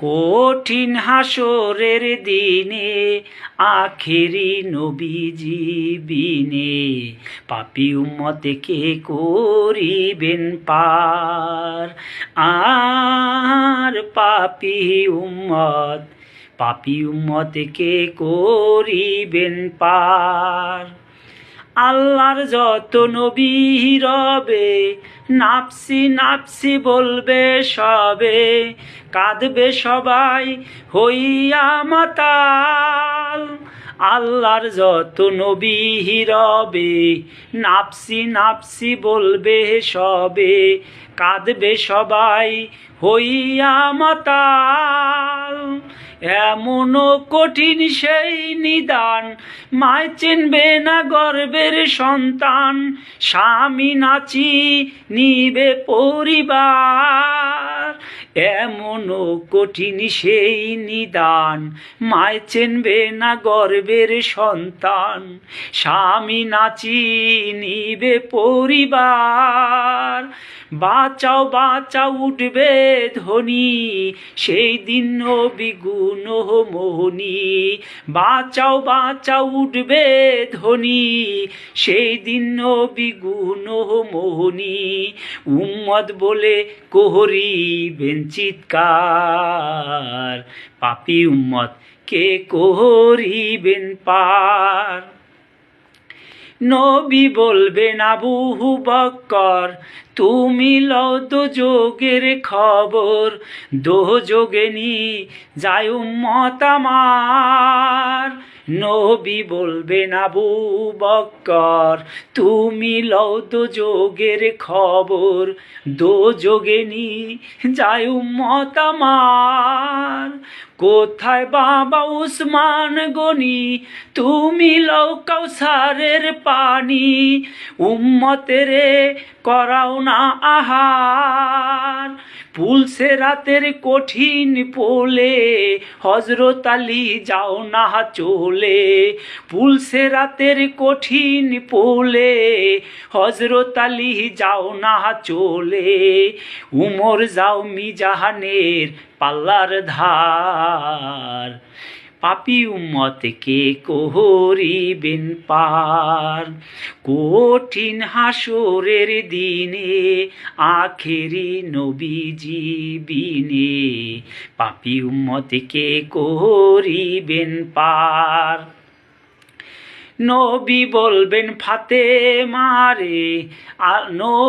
কঠিন হাসরের দিনে আখেরি নবীজি বিনে পাপী উম্মতকে করিবেন পার। আর পাপী উম্মতকে করিবেন পার। আল্লাহর যত নবী রবে নাফসি নাফসি বলবে সবে, কাঁদবে সবাই হইয়া মাতাল। আল্লাহর যত নবী রবে নাফসি নাফসি বলবে সবে, কাঁদবে সবাই হইয়া মাতাল। এমন কঠিন সেই নিদান, মায় চিনবে না গর্বের সন্তান, স্বামী নাচি নিবে পরিবার। এমন কঠিন সেই নিদান, মায় চিনবে না গর্বের সন্তান, স্বামী নাচি নিবে পরিবার। বাঁচাও বাঁচাও উঠবে ধ্বনি, সেই দিন নবী গুণমোহনী। বাঁচাও বাঁচাও উঠবে ধ্বনি, সেই দিন নবী গুণমোহনী। উম্মত বলে করিবেন চিৎকার, পাপী উম্মত কে করিবেন পার। নবী বলবেন আবু বকর, তুমি লও দোজখের খবর, দোজখে নিয়ে যায় উম্মত আমার। নবী বলবেন আবু বকর, তুমি লও দোজখের খবর, দোজখে নিয়ে যায় উম্মত আমার। কোথায় বাবা উসমান গনি, তুমি লও কাউসারের পানি, উম্মতেরে করাও না আহার। পুলসিরাতের কঠিন পোলে হযরত আলী যাও না চলে, পুলসিরাতের কঠিন পোলে হযরত আলী যাও না চলে। উমর যাও মিজানের পাল্লার ধার, পাপী উম্মতকে করিবেন পার। কঠিন হাসরের দিনে আখেরি নবীজি বিনে পাপী উম্মতকে করিবেন পার। নবী বলবেন ফাতেমারে,